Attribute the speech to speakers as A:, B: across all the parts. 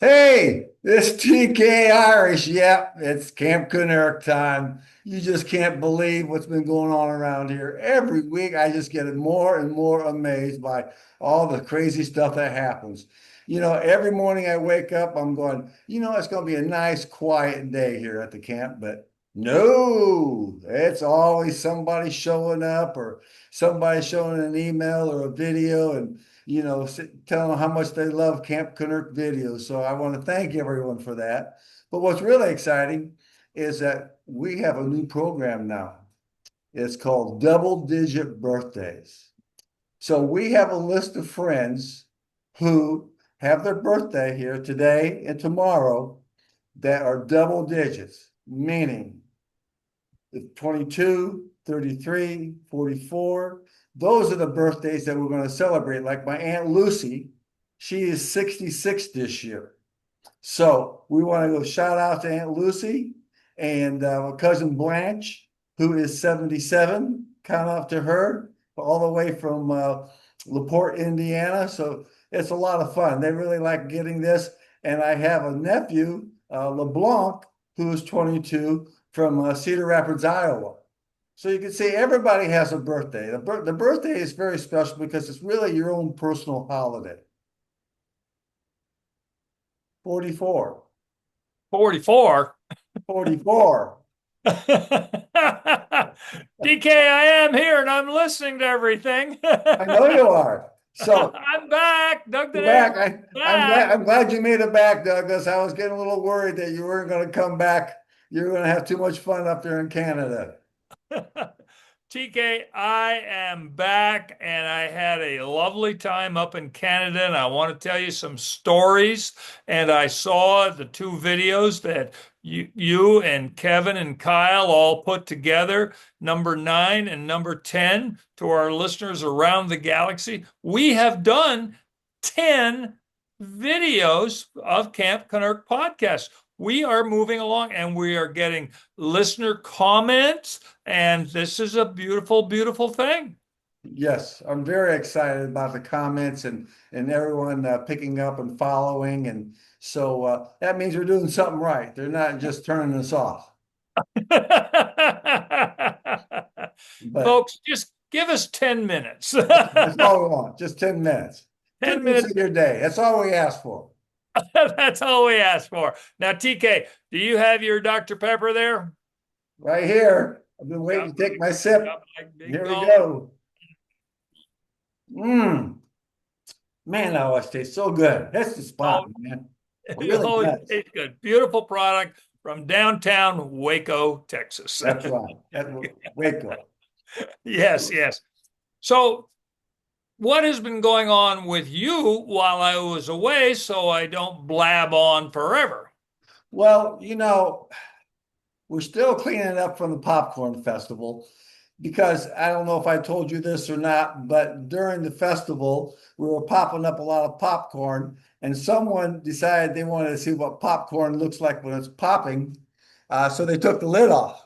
A: Hey, it's TK Irish. Yep, it's Camp Kennerk time. You just can't believe what's been going on around here. Every week, I just get more and more amazed by all the crazy stuff that happens. Every morning I wake up, I'm going, it's going to be a nice, quiet day here at the camp, but no, it's always somebody showing up or somebody showing an email or a video and telling them how much they love Camp Kennerk videos. So I want to thank everyone for that. But what's really exciting is that we have a new program now. It's called Double Digit Birthdays. So we have a list of friends who have their birthday here today and tomorrow that are double digits, meaning 22, 33, 44. Those are the birthdays that we're going to celebrate. Like my Aunt Lucy, she is 66 this year. So we want to go shout out to Aunt Lucy and my cousin Blanche, who is 77. Count out to her all the way from LaPorte, Indiana. So it's a lot of fun. They really like getting this. And I have a nephew, LeBlanc, who is 22 from Cedar Rapids, Iowa. So you can see everybody has a birthday. The birthday is very special because it's really your own personal holiday. 44.
B: 44.
A: 44.
B: DK, I am here and I'm listening to everything.
A: I know you are. So
B: I'm back. Doug the
A: you're
B: Neighbor
A: back. I'm glad
B: back.
A: I'm glad you made it back, Douglas. I was getting a little worried that you weren't going to come back. You were going to have too much fun up there in Canada.
B: TK, I am back and I had a lovely time up in Canada and I want to tell you some stories. And I saw the two videos that you and Kevin and Kyle all put together, number 9 and number 10, to our listeners around the galaxy. We have done 10 videos of Camp Kennerk podcast. We are moving along and we are getting listener comments, and this is a beautiful, beautiful thing.
A: Yes, I'm very excited about the comments and everyone picking up and following, and so that means we're doing something right. They're not just turning us off. But
B: Folks, just give us 10 minutes.
A: that's all we want, just 10 minutes. 10
B: 10
A: minutes
B: minutes.
A: of your day. That's all we ask for.
B: That's all we ask for. Now, TK, do you have your Dr. Pepper there?
A: Right here. I've been waiting
B: Got
A: to
B: my,
A: take my sip.
B: got my big
A: Here we
B: gulp.
A: go. Mmm. Man, that always tastes so good. That's the spot,
B: Oh,
A: man. It
B: it
A: really
B: always
A: does.
B: tastes good. Beautiful product from downtown Waco, Texas.
A: That's right. That's Waco.
B: Yes, yes. So, what has been going on with you while I was away so I don't blab on forever?
A: Well, we're still cleaning up from the popcorn festival because I don't know if I told you this or not, but during the festival, we were popping up a lot of popcorn, and someone decided they wanted to see what popcorn looks like when it's popping. So they took the lid off.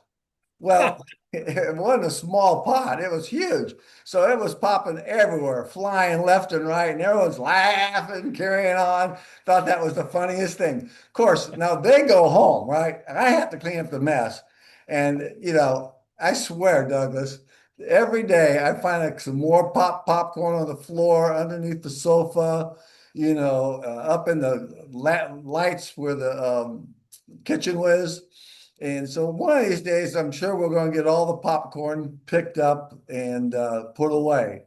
A: Well, it wasn't a small pot, it was huge. So it was popping everywhere, flying left and right, and everyone's laughing, carrying on. Thought that was the funniest thing. Of course, now they go home, right? And I have to clean up the mess. And, I swear, Douglas, every day I find like some more popcorn on the floor, underneath the sofa, up in the lights where the kitchen was. And so one of these days, I'm sure we're going to get all the popcorn picked up and put away.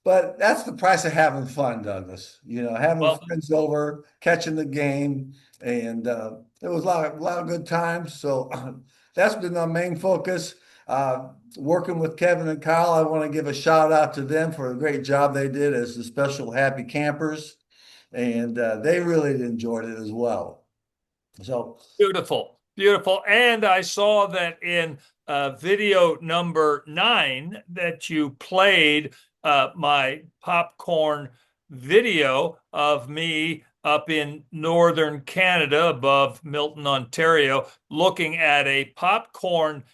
A: But that's the price of having fun, Douglas. Having
B: Well,
A: friends over, catching the game, and it was a lot of good times. So that's been our main focus. Working with Kevin and Kyle, I want to give a shout out to them for a great job they did as the special happy campers, and they really enjoyed it as well. So
B: beautiful, beautiful. And I saw that in video number 9 that you played my popcorn video of me up in northern Canada above Milton, Ontario, looking at a popcorn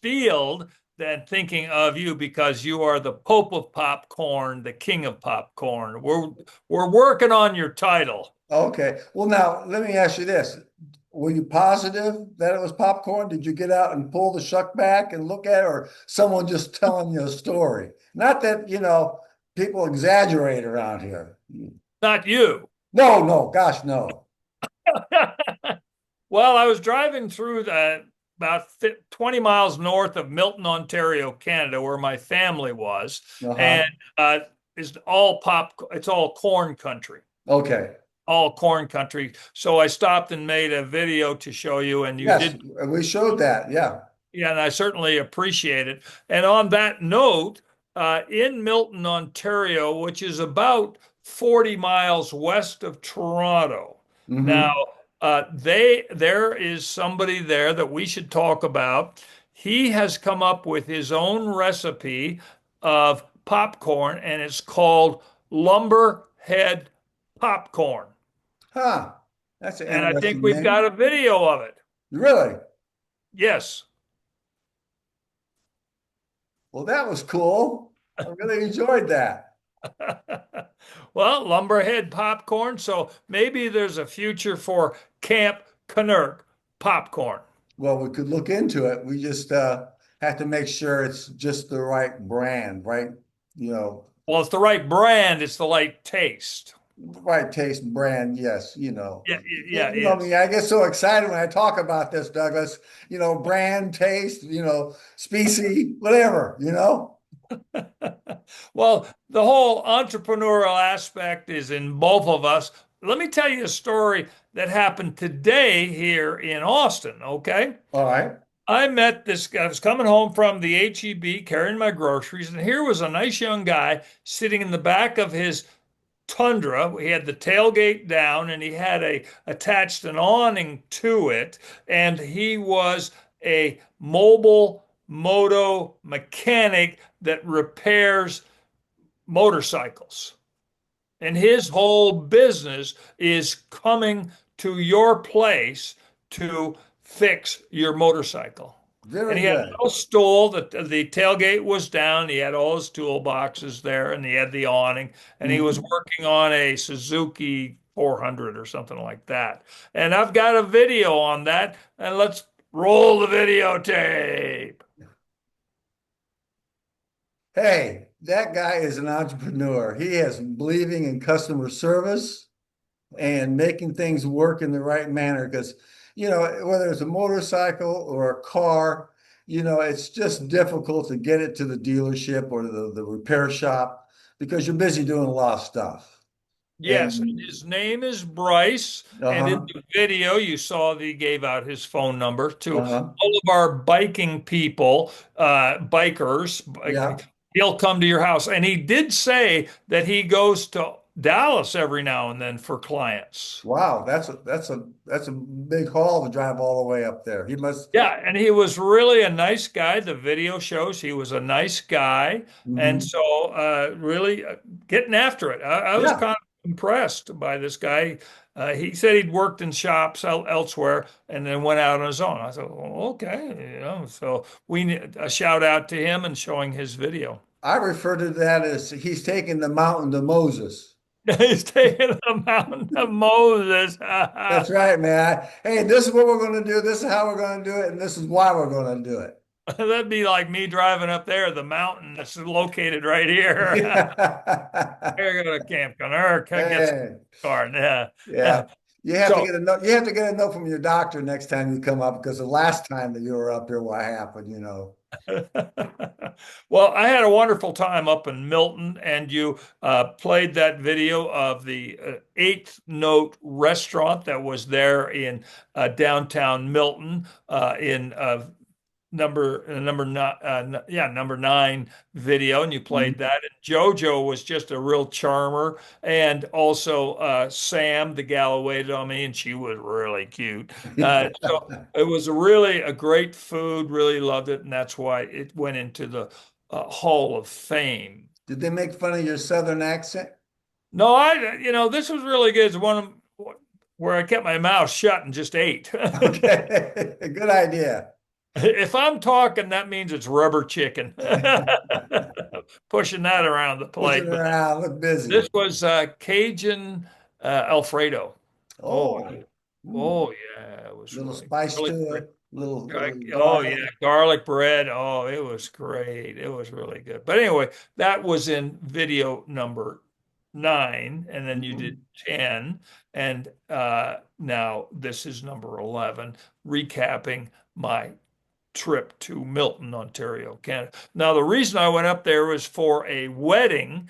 B: field, then thinking of you because you are the Pope of popcorn, the King of popcorn. We're working on your title.
A: Okay. Well, now let me ask you this. Were you positive that it was popcorn? Did you get out and pull the shuck back and look at it, or someone just telling you a story? Not that, people exaggerate around here.
B: Not you.
A: No, no, gosh, no.
B: Well, I was driving through about 20 miles north of Milton, Ontario, Canada, where my family was, and
A: Uh-huh.
B: uh, it's all corn country,
A: Okay.
B: all corn country. So I stopped and made a video to show you, and you
A: Yes,
B: did,
A: we showed that. Yeah.
B: yeah, and I certainly appreciate it. And on that note, in Milton, Ontario, which is about 40 miles west of Toronto. Now,
A: Hmm.
B: there is somebody there that we should talk about. He has come up with his own recipe of popcorn, and it's called Lumberhead Popcorn.
A: Huh. That's an
B: And I think
A: interesting
B: we've got
A: name.
B: a video of it.
A: Really?
B: Yes.
A: Well, that was cool. I really enjoyed that.
B: Well, Lumberhead popcorn. So maybe there's a future for Camp Kennerk popcorn.
A: Well, we could look into it. We just have to make sure it's just the right brand, right? You know,
B: Well, it's the right brand, it's the right taste.
A: right taste brand. Yes,
B: Yeah, yeah,
A: You know
B: yes.
A: me, I get so excited when I talk about this, Douglas. Brand, taste, species, whatever.
B: Well, the whole entrepreneurial aspect is in both of us. Let me tell you a story that happened today here in Austin, okay?
A: All right.
B: I met this guy. I was coming home from the HEB carrying my groceries, and here was a nice young guy sitting in the back of his Tundra. He had the tailgate down and he had attached an awning to it, and he was a mobile moto mechanic that repairs motorcycles. And his whole business is coming to your place to fix your motorcycle. And
A: Very
B: he had a
A: good.
B: little stool that the tailgate was down. He had all his toolboxes there and he had the awning and he was
A: Mhm.
B: working on a Suzuki 400 or something like that. And I've got a video on that and let's roll the videotape.
A: Hey, that guy is an entrepreneur. He is believing in customer service and making things work in the right manner because, whether it's a motorcycle or a car, it's just difficult to get it to the dealership or the repair shop because you're busy doing a lot of stuff.
B: Yes, and
A: And
B: his name is Bryce. And in
A: uh-huh,
B: the video, you saw that he gave out his phone number to
A: uh-huh.
B: all of our biking people, bikers.
A: Yeah.
B: He'll come to your house. And he did say that he goes to Dallas every now and then for clients.
A: Wow, that's a big haul to drive all the way up there. He must.
B: Yeah, and he was really a nice guy. The video shows he was a nice guy. And
A: Mhm.
B: so, really getting after it. I was
A: Yeah.
B: kind of impressed by this guy. He said he'd worked in shops elsewhere and then went out on his own. I thought, well, okay, so we need a shout out to him and showing his video.
A: I refer to that as he's taking the mountain to Moses.
B: He's taking the mountain of Moses.
A: That's right, man. Hey, this is what we're going to do. This is how we're going to do it, and this is why we're going to do it.
B: That'd be like me driving up there, the mountain that's located right here. Here, go to Camp Kennerk. Get some
A: Hey,
B: car. Yeah.
A: yeah. You have to
B: So,
A: get a note. You have to get a note from your doctor next time you come up because the last time that you were up here, what happened?
B: well, I had a wonderful time up in Milton, and you played that video of the Eighth Note restaurant that was there in downtown Milton in number 9 video, and you played
A: Mhm.
B: that. And JoJo was just a real charmer, and also Sam, the gal who waited on me, and she was really cute. So it was really a great food. Really loved it, and that's why it went into the Hall of Fame.
A: Did they make fun of your Southern accent?
B: No, this was really good. It's one of where I kept my mouth shut and just ate.
A: Okay, good idea.
B: If I'm talking, that means it's rubber chicken. Pushing that around the
A: Pushing
B: plate. But
A: around, look
B: this
A: busy.
B: was Cajun Alfredo. Oh,
A: Oh, mm,
B: oh yeah, it was
A: little
B: really
A: spice
B: really
A: to
B: great.
A: it, little
B: Oh yeah,
A: garlic.
B: garlic bread. Oh, it was great. It was really good. But anyway, that was in video number 9, and then you did
A: Mhm.
B: 10, and now this is number 11, recapping my trip to Milton, Ontario, Canada. Now, the reason I went up there was for a wedding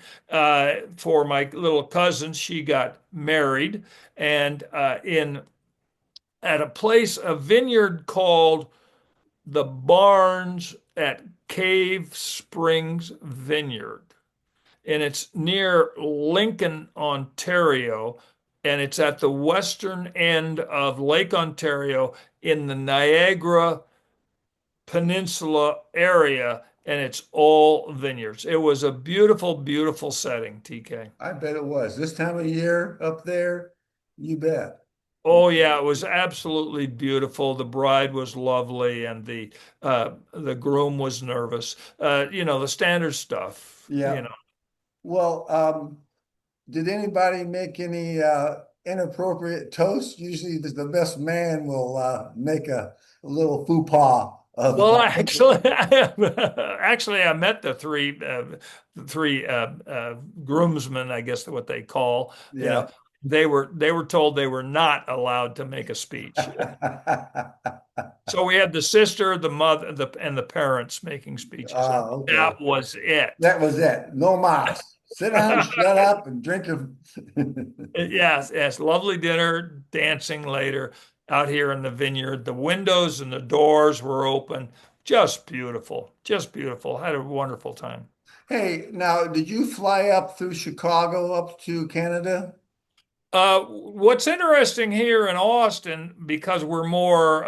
B: for my little cousin. She got married, and in at a place, a vineyard called the Barns at Cave Springs Vineyard. And it's near Lincoln, Ontario. And it's at the western end of Lake Ontario in the Niagara Peninsula area. And it's all vineyards. It was a beautiful, beautiful setting, TK.
A: I bet it was. This time of year up there, you bet.
B: Oh yeah, it was absolutely beautiful. The bride was lovely, and the groom was nervous. The standard stuff.
A: Yeah. Well, did anybody make any inappropriate toast? Usually the best man will make a little faux pas of
B: Well, actually, actually, I met the three groomsmen. I guess what they call. You
A: yeah.
B: know, they were told they were not allowed to make a speech. So we had the sister, the mother, and the parents making speeches, and
A: Okay.
B: that was it.
A: That was it. No mas. Sit down, shut up, and drink your.
B: Yes, yes, lovely dinner, dancing later out here in the vineyard. The windows and the doors were open. Just beautiful, just beautiful. Had a wonderful time.
A: Hey, now, did you fly up through Chicago up to Canada?
B: What's interesting here in Austin, because we're more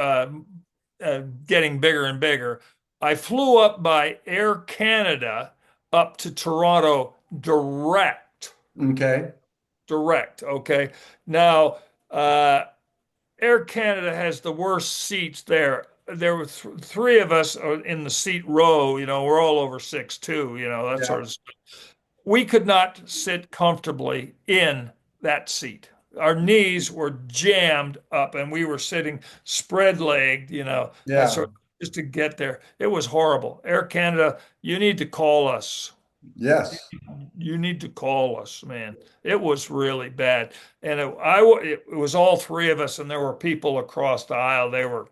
B: getting bigger and bigger, I flew up by Air Canada up to Toronto direct.
A: Okay.
B: Direct. Okay. Now, uh, Air Canada has the worst seats there. There were three of us in the seat row. We're all over 6'2", that
A: Yeah.
B: sort of stuff. We could not sit comfortably in that seat. Our knees were jammed up and we were sitting spread legged, that
A: Yeah.
B: sort of, just to get there. It was horrible. Air Canada, you need to call us.
A: Yes.
B: You need to call us, man. It was really bad. And it was all three of us, and there were people across the aisle. They were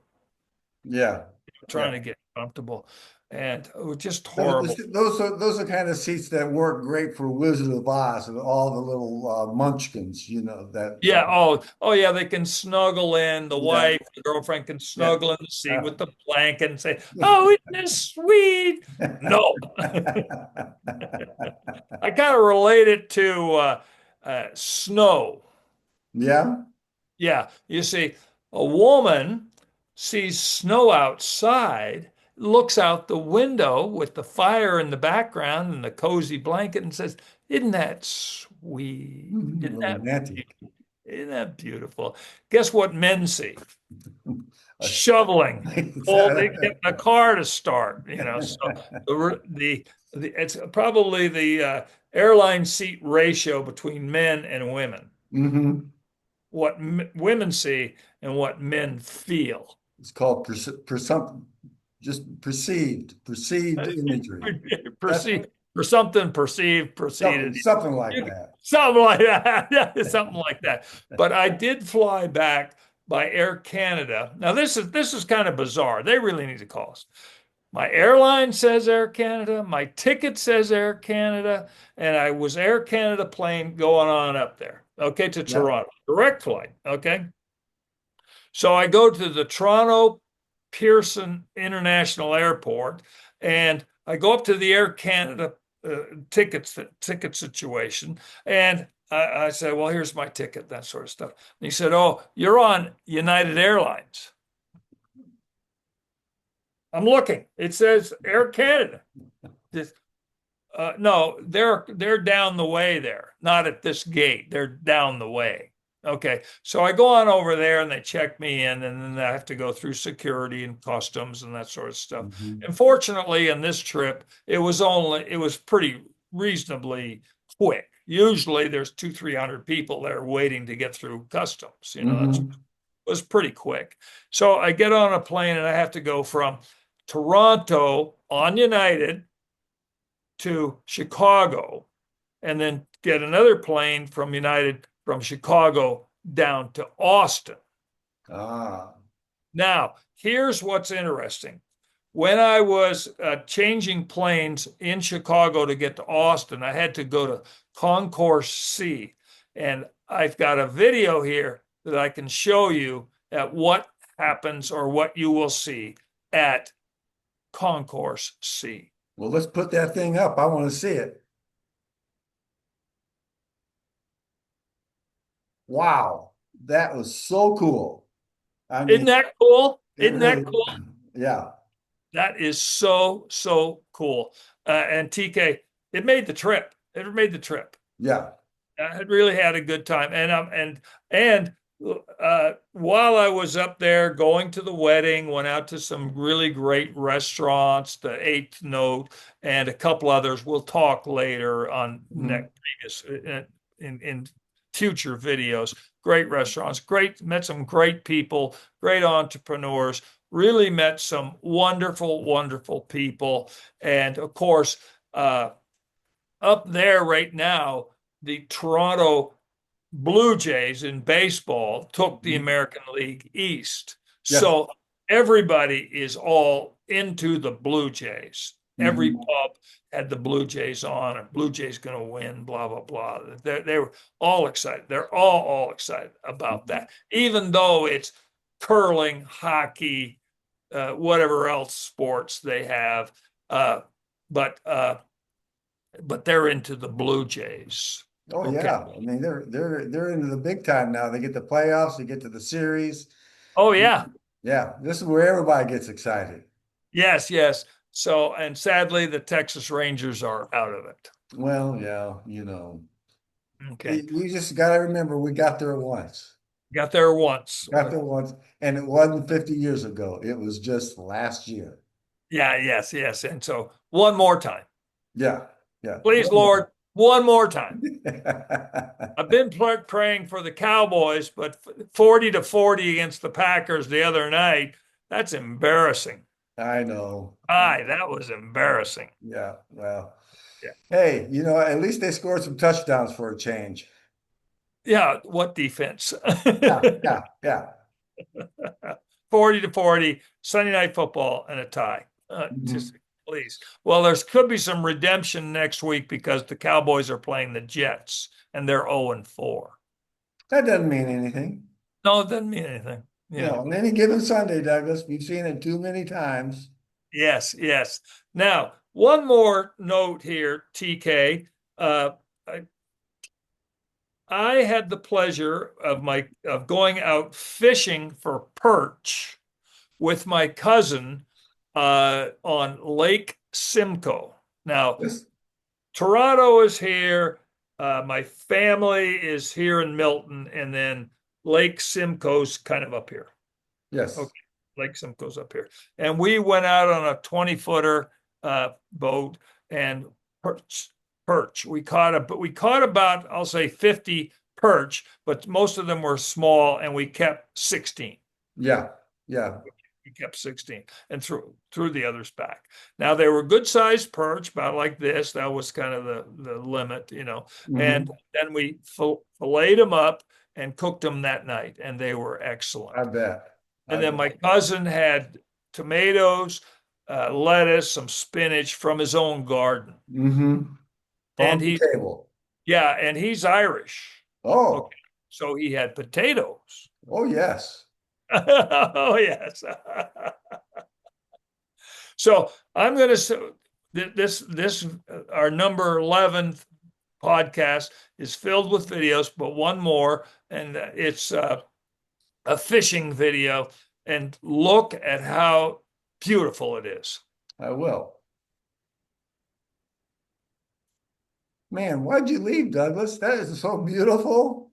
A: Yeah.
B: trying
A: Yeah.
B: to get comfortable, and it was just
A: Those,
B: horrible.
A: those are kind of seats that work great for Wizard of Oz and all the little munchkins, that
B: Yeah. Oh, yeah. They can snuggle in. The
A: yeah,
B: wife, the girlfriend can
A: yeah.
B: snuggle in the seat
A: Uh,
B: with the blanket and say, "Oh, isn't this sweet?" No, I kind of relate it to snow.
A: yeah.
B: Yeah, you see, a woman sees snow outside, looks out the window with the fire in the background and the cozy blanket and says, "Isn't that sweet?
A: Romantic.
B: Isn't that beautiful?" Guess what men see?
A: A
B: Shoveling. Well, they get a car to start, So it's probably the airline seat ratio between men and women.
A: hmm
B: What women see and what men feel.
A: It's called just perceived imagery. That's
B: Perceive for something perceived,
A: something,
B: proceeded.
A: something like that.
B: Something like that. Yeah, something like that. But I did fly back by Air Canada. Now this is kind of bizarre. They really need to call us. My airline says Air Canada, my ticket says Air Canada, and I was Air Canada plane going on up there. Okay, to
A: Yeah.
B: Toronto. Direct flight. Okay. So I go to the Toronto Pearson International Airport and I go up to the Air Canada ticket situation. And I said, "Well, here's my ticket," that sort of stuff. And he said, "Oh, you're on United Airlines." I'm looking. It says Air Canada. This, no, they're down the way there, not at this gate. They're down the way. Okay, so I go on over there and they check me in, and then I have to go through security and customs and that sort of stuff.
A: Mhm.
B: And fortunately, in this trip, it was pretty reasonably quick. Usually there's 200-300 people there waiting to get through customs. That
A: Hmm.
B: was pretty quick. So I get on a plane and I have to go from Toronto on United to Chicago and then get another plane from United from Chicago down to Austin.
A: Ah,
B: Now, here's what's interesting. When I was changing planes in Chicago to get to Austin, I had to go to Concourse C. And I've got a video here that I can show you at what happens or what you will see at Concourse C.
A: well, let's put that thing up. I want to see it. Wow, that was so cool. I
B: Isn't
A: mean,
B: that cool?
A: it
B: Isn't that
A: really,
B: cool?
A: yeah,
B: That is so, so cool. And TK, it made the trip. It made the trip.
A: yeah.
B: I had really had a good time. And while I was up there going to the wedding, went out to some really great restaurants, the Eighth Note, and a couple others. We'll talk later on
A: Mhm.
B: previous in future videos. Great restaurants, met some great people, great entrepreneurs. Really met some wonderful, wonderful people, and of course, up there right now, the Toronto Blue Jays in baseball took the
A: Mhm.
B: American League East.
A: Yes.
B: So everybody is all into the Blue Jays. Every
A: Mhm.
B: pub had the Blue Jays on, and Blue Jays going to win, blah, blah, blah. They were all excited. They're all excited about
A: Mhm.
B: that, even though it's curling, hockey, whatever else sports they have. Uh, but uh, but they're into the Blue Jays.
A: Oh
B: Okay.
A: yeah. I mean, they're into the big time now. They get the playoffs, they get to the series.
B: Oh yeah.
A: Yeah, this is where everybody gets excited.
B: Yes, yes. So, and sadly, the Texas Rangers are out of it.
A: Well, yeah,
B: Okay.
A: we just got to remember we got there once.
B: Got there once.
A: Got there once, and it wasn't 50 years ago. It was just last year.
B: Yeah, yes, yes. And so one more time.
A: Yeah, yeah.
B: Please,
A: One more.
B: Lord, one more time. I've been praying for the Cowboys, but 40-40 against the Packers the other night, that's embarrassing.
A: I know.
B: Aye, that was embarrassing.
A: Yeah, well,
B: Yeah.
A: hey, at least they scored some touchdowns for a change.
B: Yeah, what defense?
A: Yeah, yeah, yeah.
B: 40-40, Sunday night football and a tie. Just
A: Mhm.
B: please. Well, there's could be some redemption next week because the Cowboys are playing the Jets and they're 0-4.
A: That doesn't mean anything.
B: No, it doesn't mean anything.
A: On any given Sunday, Douglas, we've seen it too many times.
B: Yes, yes. Now, one more note here, TK. Uh, I, I had the pleasure of going out fishing for perch with my cousin on Lake Simcoe. Now,
A: Yes,
B: Toronto is here. My family is here in Milton, and then Lake Simcoe's kind of up here.
A: yes.
B: Okay, Lake Simcoe's up here, and we went out on a 20-footer boat and perch. Perch. We caught about, I'll say, 50 perch, but most of them were small, and we kept 16.
A: Yeah, yeah.
B: We kept 16 and threw the others back. Now they were good sized perch, about like this. That was kind of the limit. And
A: Hmm.
B: then we filleted them up and cooked them that night, and they were
A: I
B: excellent.
A: bet.
B: And
A: I
B: then my
A: bet.
B: cousin had tomatoes, lettuce, some spinach from his own garden.
A: Hmm.
B: And
A: Farm to table.
B: he's Irish.
A: Oh,
B: Okay. So he had potatoes.
A: oh, yes.
B: Oh, yes. So I'm going to this our number 11 podcast is filled with videos, but one more, and it's a fishing video. And look at how beautiful it is.
A: I will. Man, why'd you leave, Douglas? That is so beautiful.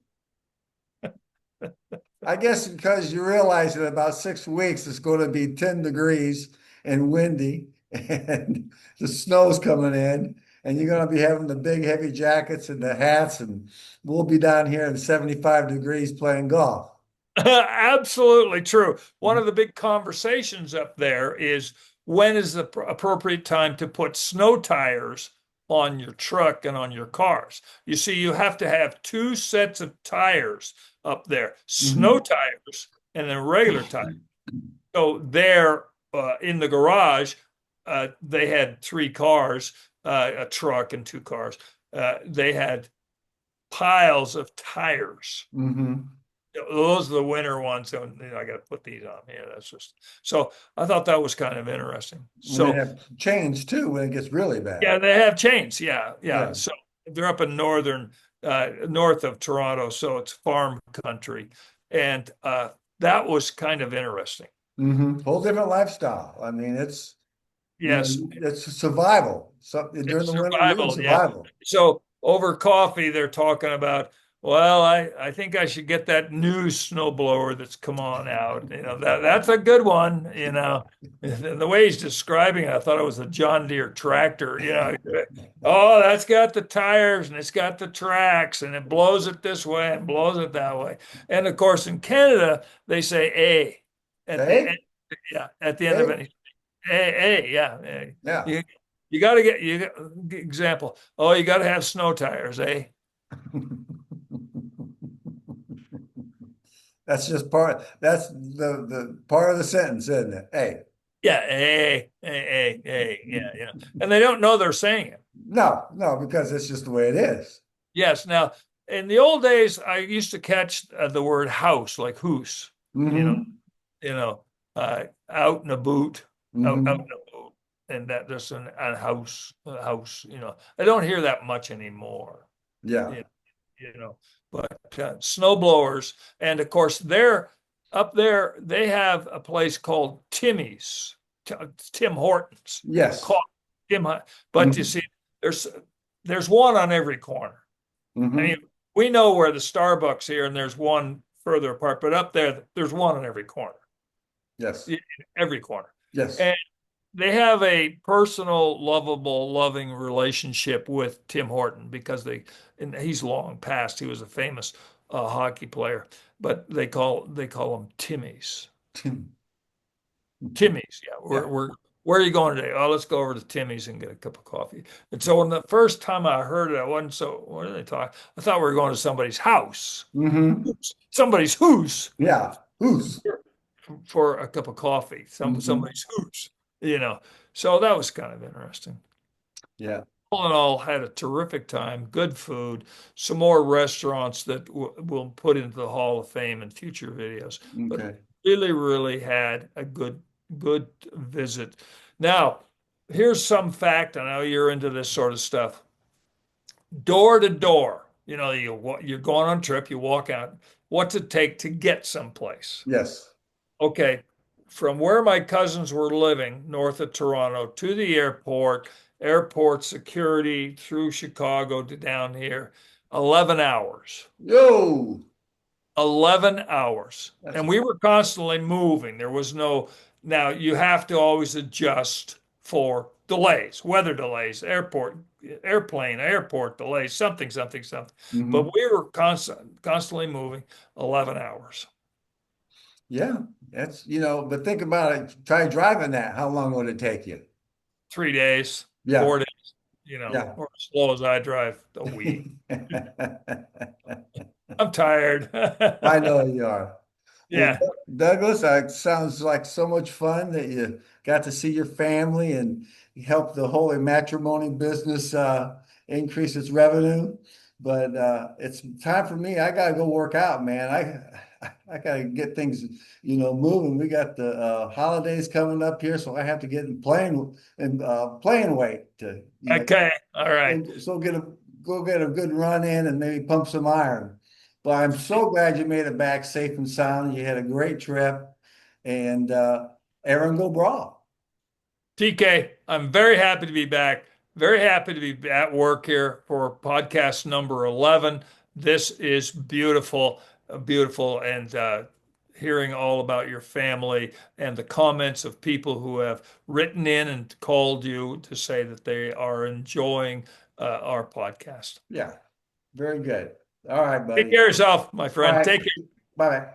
A: I guess because you realize in about 6 weeks it's going to be 10 degrees and windy and the snow's coming in. and you're going to be having the big heavy jackets and the hats, and we'll be down here in 75 degrees playing golf.
B: Absolutely true. One of the big conversations up there is when is the appropriate time to put snow tires on your truck and on your cars. You see, you have to have two sets of tires up there, snow
A: Mhm.
B: tires and then regular tires. So there in the garage, they had three cars, a truck and two cars. They had piles of tires.
A: Mhm.
B: Those are the winter ones. So I got to put these on here. That's just so I thought that was kind of interesting.
A: And they
B: So
A: have chains too when it gets really bad.
B: yeah, they have chains. Yeah, yeah.
A: Yeah.
B: So they're up in north of Toronto, so it's farm country, and that was kind of interesting.
A: Whole different lifestyle. I mean,
B: Yes,
A: it's survival. So during
B: it's
A: the winter, you're in
B: survival. Yeah.
A: survival.
B: So over coffee, they're talking about, well, I think I should get that new snowblower that's come on out. That's a good one. The way he's describing it, I thought it was a John Deere tractor. Oh, that's got the tires and it's got the tracks and it blows it this way and blows it that way. And of course, in Canada, they say A at the end.
A: Hey,
B: Yeah, at the end of
A: hey,
B: any A, yeah.
A: yeah.
B: You you got to get example. Oh, you got to have snow tires, eh?
A: That's just part. That's the part of the sentence, isn't it? Hey,
B: Yeah, yeah, and they don't know they're saying it.
A: no, no, because it's just the way it is.
B: Yes. Now, in the old days, I used to catch the word house, like hoose. You know,
A: Hmm.
B: you know, out in a boot, out in
A: Hmm.
B: a boot, and that there's a house, a house. I don't hear that much anymore.
A: Yeah.
B: You you know, but snow blowers, and of course they're up there. They have a place called Timmy's, Tim Hortons,
A: Yes.
B: called Tim. But you
A: Hmm.
B: see, there's there's one on every corner. I mean,
A: Hmm.
B: we know where the Starbucks here, and there's one further apart, but up there, there's one on every corner,
A: Yes.
B: every corner.
A: Yes.
B: And they have a personal, lovable, loving relationship with Tim Horton because and he's long past. He was a famous hockey player, but they call him Timmy's.
A: Tim.
B: Timmy's, yeah.
A: Yeah.
B: Where are you going today? Oh, let's go over to Timmy's and get a cup of coffee. And so when the first time I heard it, I wasn't so. What are they talking? I thought we were going to somebody's house,
A: Hmm.
B: somebody's house
A: Yeah. Who's?
B: for a cup of coffee.
A: Hmm.
B: Somebody's house, you know. So that was kind of interesting.
A: Yeah.
B: All in all, had a terrific time, good food, some more restaurants that we'll put into the Hall of Fame in future videos, but
A: Okay.
B: really, really had a good visit. Now, here's some fact. I know you're into this sort of stuff. Door to door, you're going on a trip, you walk out. What's it take to get someplace?
A: Yes.
B: Okay, from where my cousins were living, north of Toronto, to the airport security through Chicago to down here, 11 hours.
A: Yo.
B: 11 hours.
A: That's
B: And we were constantly moving. Now you have to always adjust for delays, weather delays, airport delays, something. But
A: hmm
B: we were constantly moving 11 hours,
A: Yeah. But think about it. Try driving that. How long would it take you?
B: 3 days,
A: Yeah.
B: 4 days,
A: Yeah.
B: or as slow as I drive a week. I'm tired.
A: I know you are. Well,
B: Yeah.
A: Douglas, it sounds like so much fun that you got to see your family and help the holy matrimony business increase its revenue. But it's time for me. I gotta go work out, man. I gotta get things, moving. We got the holidays coming up here, so I have to get in playing weight to,
B: Okay. All right.
A: so go get a good run in and maybe pump some iron. But I'm so glad you made it back safe and sound. You had a great trip, and Aaron go brawl.
B: TK, I'm very happy to be back. Very happy to be at work here for podcast number 11. This is beautiful, beautiful. And hearing all about your family and the comments of people who have written in and called you to say that they are enjoying our podcast.
A: Yeah, very good. All right,
B: Take
A: buddy.
B: care of yourself, my
A: All
B: friend.
A: right.
B: Take care.
A: Bye.